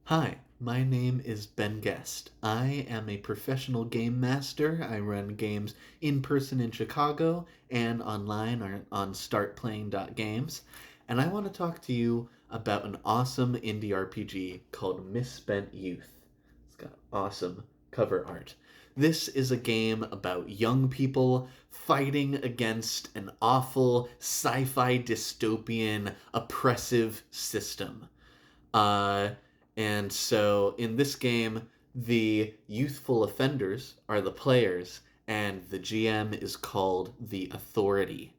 Hi, my name is Ben Guest. I am a professional game master. I run games in person in Chicago and online on startplaying.games. And I want to talk to you about an awesome indie RPG called Misspent Youth. It's got awesome cover art. This is a game about young people fighting against an awful sci fi dystopian oppressive system. Uh, and so in this game, the youthful offenders are the players, and the GM is called the Authority,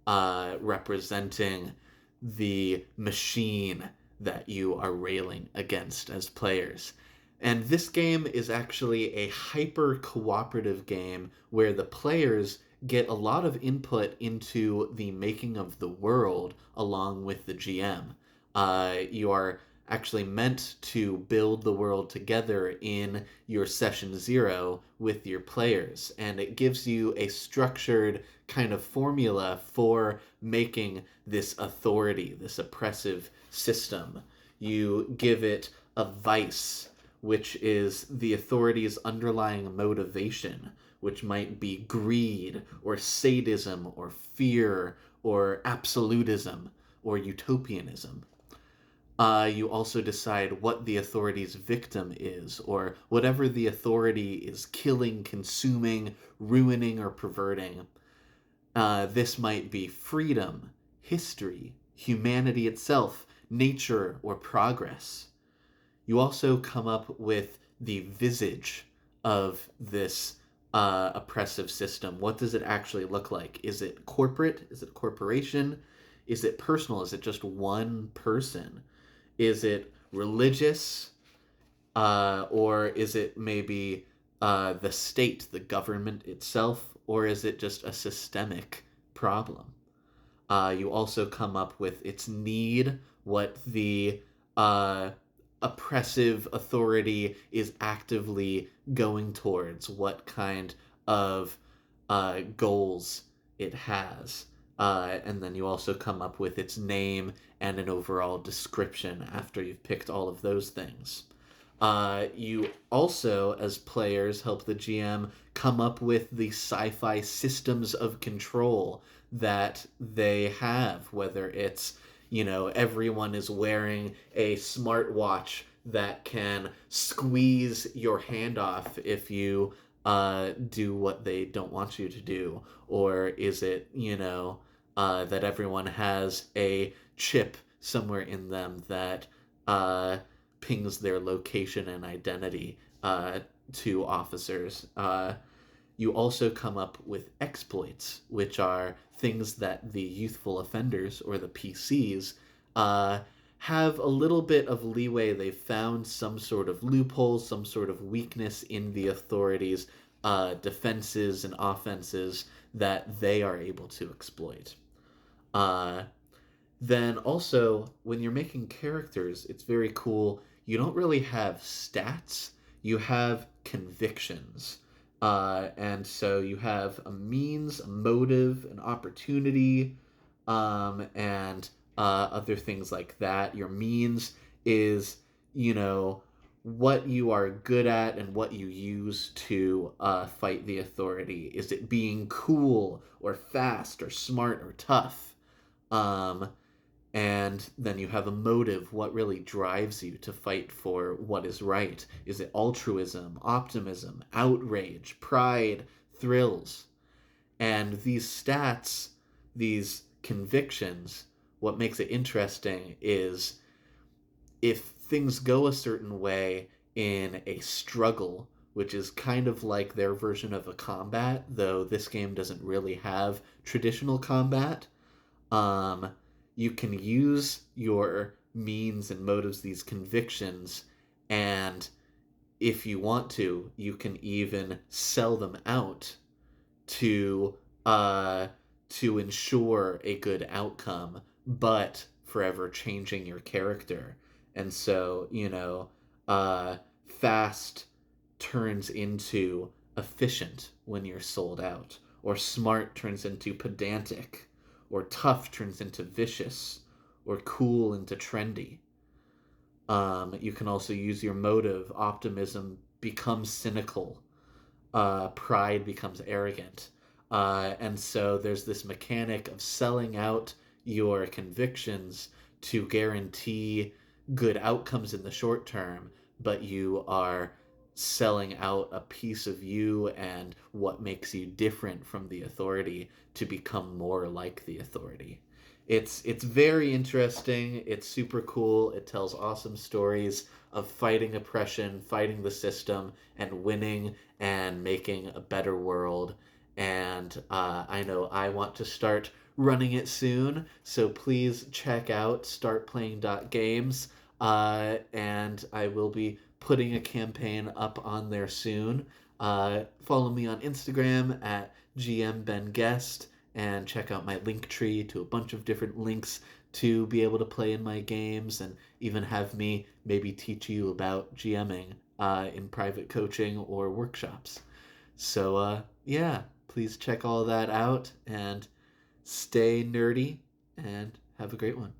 representing the machine that you are railing against as players. And this game is actually a hyper cooperative game where the players get a lot of input into the making of the world along with the GM. You are actually meant to build the world together in your session zero with your players, and it gives you a structured kind of formula for making this authority, this oppressive system. You give it a vice, which is the authority's underlying motivation, which might be greed or sadism or fear or absolutism or utopianism. You also decide what the authority's victim is, or whatever the authority is killing, consuming, ruining, or perverting. This might be freedom, history, humanity itself, nature, or progress. You also come up with the visage of this oppressive system. What does it actually look like? Is it corporate? Is it a corporation? Is it personal? Is it just one person? Is it religious? Or is it maybe the state, the government itself? Or is it just a systemic problem? You also come up with its need, what the uh, oppressive authority is actively going towards, what kind of goals it has. And then you also come up with its name and an overall description after you've picked all of those things. You also, as players, help the GM come up with the sci fi systems of control that they have, whether it's, everyone is wearing a smartwatch that can squeeze your hand off if you do what they don't want you to do, or is it, that everyone has a chip somewhere in them that pings their location and identity to officers. You also come up with exploits, which are things that the youthful offenders or the PCs uh, have a little bit of leeway. They've found some sort of loophole, some sort of weakness in the authorities' defenses and offenses that they are able to exploit. Uh, then also, when you're making characters, it's very cool. You don't really have stats, you have convictions. And so you have a means, a motive, an opportunity, and other things like that. Your means is, you know, what you are good at and what you use to fight the authority. Is it being cool or fast or smart or tough? Um, and then you have a motive. What really drives you to fight for what is right? Is it altruism, optimism, outrage, pride, thrills? And these stats, these convictions, what makes it interesting is if things go a certain way in a struggle, which is kind of like their version of a combat, though this game doesn't really have traditional combat. um, you can use your means and motives, these convictions, and if you want to, you can even sell them out to uh, to ensure a good outcome, but forever changing your character. And so, fast turns into efficient when you're sold out, or smart turns into pedantic, or tough turns into vicious, or cool into trendy. You can also use your motive. Optimism becomes cynical. Pride becomes arrogant. And so there's this mechanic of selling out your convictions to guarantee good outcomes in the short term, but you are selling out a piece of you and what makes you different from the authority to become more like the authority. It's very interesting. It's super cool. It tells awesome stories of fighting oppression, fighting the system, and winning and making a better world. And I know I want to start running it soon, so please check out startplaying.games. And I will be putting a campaign up on there soon. Follow me on Instagram at GMBenGuest and check out my link tree to a bunch of different links to be able to play in my games and even have me maybe teach you about GMing in private coaching or workshops. So, yeah, please check all that out and stay nerdy and have a great one.